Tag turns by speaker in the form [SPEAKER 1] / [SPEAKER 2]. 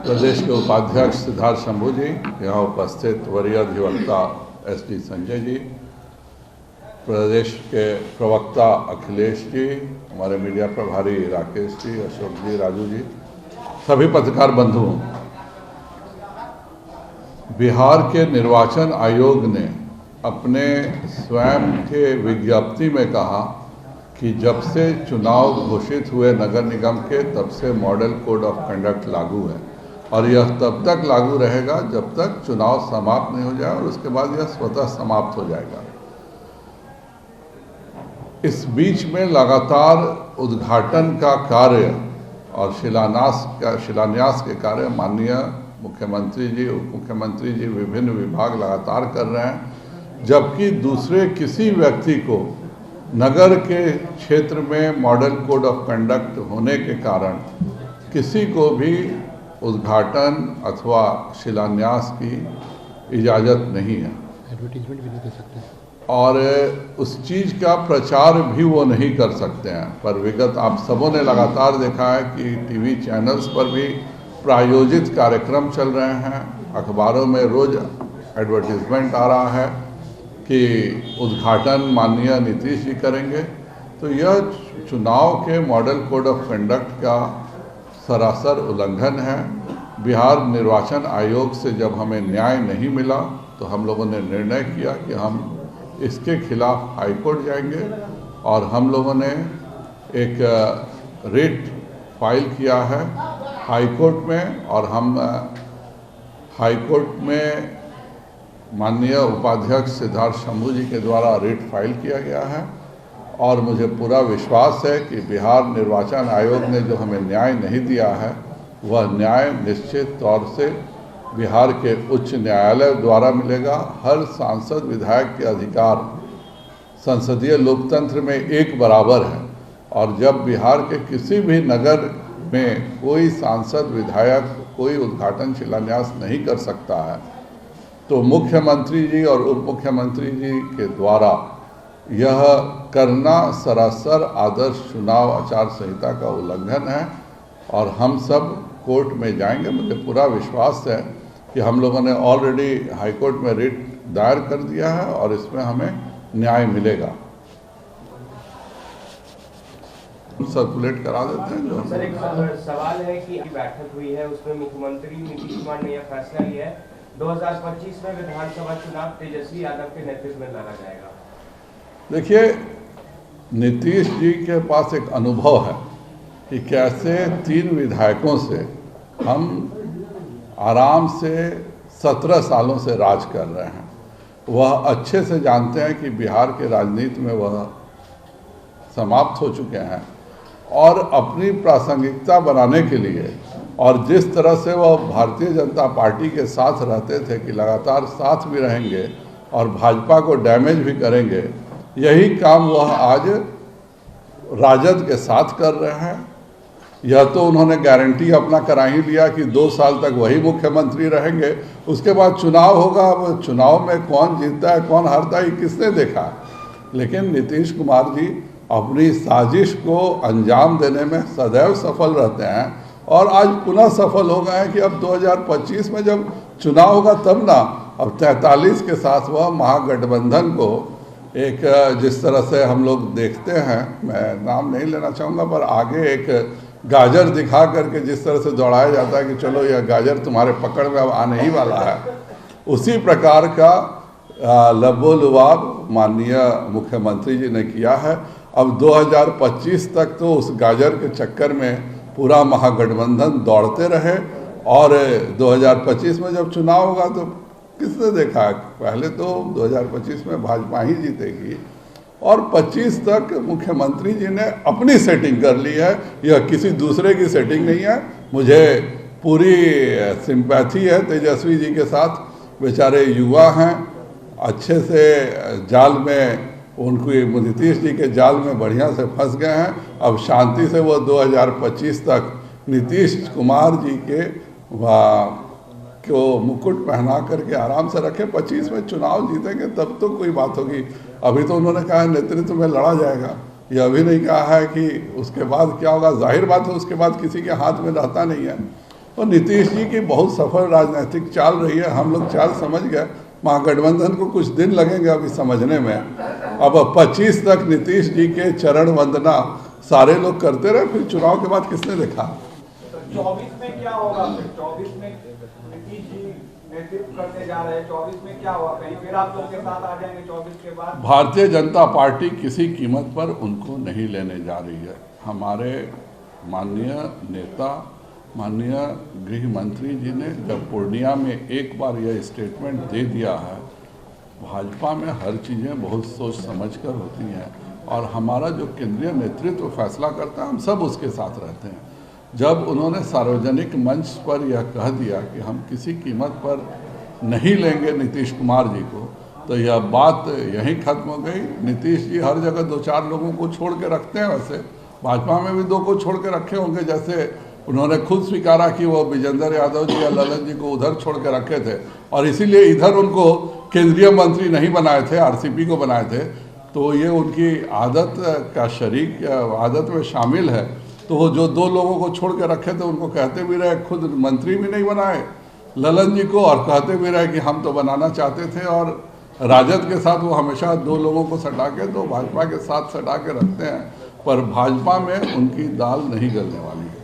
[SPEAKER 1] प्रदेश के उपाध्यक्ष सिद्धार्थ शंभू जी, यहाँ उपस्थित वरीय अधिवक्ता SD संजय जी, प्रदेश के प्रवक्ता अखिलेश जी, हमारे मीडिया प्रभारी राकेश जी, अशोक जी, राजू जी, सभी पत्रकार बंधुओं, बिहार के निर्वाचन आयोग ने अपने स्वयं के विज्ञप्ति में कहा कि जब से चुनाव घोषित हुए नगर निगम के तब से मॉडल कोड ऑफ कंडक्ट लागू है और यह तब तक लागू रहेगा जब तक चुनाव समाप्त नहीं हो जाए और उसके बाद यह स्वतः समाप्त हो जाएगा। इस बीच में लगातार उद्घाटन का कार्य और शिलान्यास के कार्य माननीय मुख्यमंत्री जी, उप मुख्यमंत्री जी विभिन्न विभाग लगातार कर रहे हैं, जबकि दूसरे किसी व्यक्ति को नगर के क्षेत्र में मॉडल कोड ऑफ कंडक्ट होने के कारण किसी को भी उद्घाटन अथवा शिलान्यास की इजाज़त नहीं है।
[SPEAKER 2] एडवर्टीजमेंट भी नहीं कर सकते
[SPEAKER 1] और उस चीज़ का प्रचार भी वो नहीं कर सकते हैं। पर विगत आप सबों ने लगातार देखा है कि टीवी चैनल्स पर भी प्रायोजित कार्यक्रम चल रहे हैं, अखबारों में रोज़ एडवर्टीजमेंट आ रहा है कि उद्घाटन माननीय नीतीश जी करेंगे। तो यह चुनाव के मॉडल कोड ऑफ कंडक्ट का सरासर उल्लंघन है। बिहार निर्वाचन आयोग से जब हमें न्याय नहीं मिला तो हम लोगों ने निर्णय किया कि हम इसके खिलाफ हाईकोर्ट जाएंगे और हम लोगों ने एक रिट फाइल किया है हाईकोर्ट में और हम हाईकोर्ट में माननीय उपाध्यक्ष सिद्धार्थ शंभू जी के द्वारा रिट फाइल किया गया है और मुझे पूरा विश्वास है कि बिहार निर्वाचन आयोग ने जो हमें न्याय नहीं दिया है वह न्याय निश्चित तौर से बिहार के उच्च न्यायालय द्वारा मिलेगा। हर सांसद विधायक के अधिकार संसदीय लोकतंत्र में एक बराबर है और जब बिहार के किसी भी नगर में कोई सांसद विधायक कोई उद्घाटन शिलान्यास नहीं कर सकता है तो मुख्यमंत्री जी और उप मुख्यमंत्री जी के द्वारा यह करना सरासर आदर्श चुनाव आचार संहिता का उल्लंघन है और हम सब कोर्ट में जाएंगे। मुझे पूरा विश्वास है कि हम लोगों ने ऑलरेडी हाईकोर्ट में रिट दायर कर दिया है और इसमें हमें न्याय मिलेगा। सर्कुलेट करा देते हैं जो
[SPEAKER 3] सर, एक सवाल है कि बैठक हुई है उसमें मुख्यमंत्री नीतीश कुमार ने यह फैसला लिया है 2025 में विधानसभा चुनाव तेजस्वी यादव के नेतृत्व में लड़ा जाएगा।
[SPEAKER 1] देखिए, नीतीश जी के पास एक अनुभव है कि कैसे 3 विधायकों से हम आराम से 17 सालों से राज कर रहे हैं। वह अच्छे से जानते हैं कि बिहार के राजनीति में वह समाप्त हो चुके हैं और अपनी प्रासंगिकता बनाने के लिए और जिस तरह से वह भारतीय जनता पार्टी के साथ रहते थे कि लगातार साथ भी रहेंगे और भाजपा को डैमेज भी करेंगे, यही काम वह आज राजद के साथ कर रहे हैं। यह तो उन्होंने गारंटी अपना करा ही लिया कि 2 साल तक वही मुख्यमंत्री रहेंगे, उसके बाद चुनाव होगा। अब चुनाव में कौन जीतता है कौन हारता है किसने देखा। लेकिन नीतीश कुमार जी अपनी साजिश को अंजाम देने में सदैव सफल रहते हैं और आज पुनः सफल हो गए हैं कि अब 2025 में जब चुनाव होगा तब ना, अब 43 के साथ वह महागठबंधन को एक जिस तरह से हम लोग देखते हैं, मैं नाम नहीं लेना चाहूँगा, पर आगे एक गाजर दिखा करके जिस तरह से दौड़ाया जाता है कि चलो यह गाजर तुम्हारे पकड़ में अब आने ही वाला है, उसी प्रकार का लबोलुआब माननीय मुख्यमंत्री जी ने किया है। अब 2025 तक तो उस गाजर के चक्कर में पूरा महागठबंधन दौड़ते रहे और 2025 में जब चुनाव होगा तो किसने देखा है, पहले तो 2025 में भाजपा ही जीतेगी और 25 तक मुख्यमंत्री जी ने अपनी सेटिंग कर ली है, यह किसी दूसरे की सेटिंग नहीं है। मुझे पूरी सिंपैथी है तेजस्वी जी के साथ, बेचारे युवा हैं, अच्छे से जाल में उनकी नीतीश जी के जाल में बढ़िया से फंस गए हैं। अब शांति से वो 2025 तक नीतीश कुमार जी के को मुकुट पहना करके आराम से रखे। 25 में चुनाव जीतेंगे तब तो कोई बात होगी। अभी तो उन्होंने कहा है नेतृत्व में लड़ा जाएगा, ये अभी नहीं कहा है कि उसके बाद क्या होगा। जाहिर बात है उसके बाद किसी के हाथ में रहता नहीं है। और नीतीश जी की बहुत सफल राजनीतिक चाल रही है, हम लोग चाल समझ गए। महागठबंधन को कुछ दिन लगेंगे अभी समझने में। अब 25 तक नीतीश जी के चरण वंदना सारे लोग करते रहे, फिर चुनाव के बाद किसने देखा?
[SPEAKER 2] 24 में क्या होगा? फिर 24 में नीतीश जी नेतृत्व करने जा रहे हैं, 24 में क्या होगा? कहीं फिर आप लोग के साथ आ जाएंगे 24 के बाद?
[SPEAKER 1] भारतीय जनता पार्टी किसी कीमत पर उनको नहीं लेने जा रही है। हमारे माननीय नेता, माननीय गृह मंत्री जी ने जब पूर्णिया में एक बार यह स्टेटमेंट दे दिया है, भाजपा में हर चीज़ें बहुत सोच समझ कर होती हैं और हमारा जो केंद्रीय नेतृत्व फैसला करता है हम सब उसके साथ रहते हैं। जब उन्होंने सार्वजनिक मंच पर यह कह दिया कि हम किसी कीमत पर नहीं लेंगे नीतीश कुमार जी को, तो यह बात यहीं खत्म हो गई। नीतीश जी हर जगह 2-4 लोगों को छोड़ के रखते हैं, वैसे भाजपा में भी 2 को छोड़ के रखे होंगे। जैसे उन्होंने खुद स्वीकारा कि वो विजेंद्र यादव जी या ललन जी को उधर छोड़ के रखे थे और इसीलिए इधर उनको केंद्रीय मंत्री नहीं बनाए थे, आरसीपी को बनाए थे। तो ये उनकी आदत का शरीक आदत में शामिल है। तो वो जो 2 लोगों को छोड़ के रखे थे उनको कहते भी रहे, खुद मंत्री भी नहीं बनाए ललन जी को, और कहते भी रहे कि हम तो बनाना चाहते थे। और राजद के साथ वो हमेशा 2 लोगों को सटा के तो भाजपा के साथ सटा के रखते हैं, पर भाजपा में उनकी दाल नहीं गलने वाली है।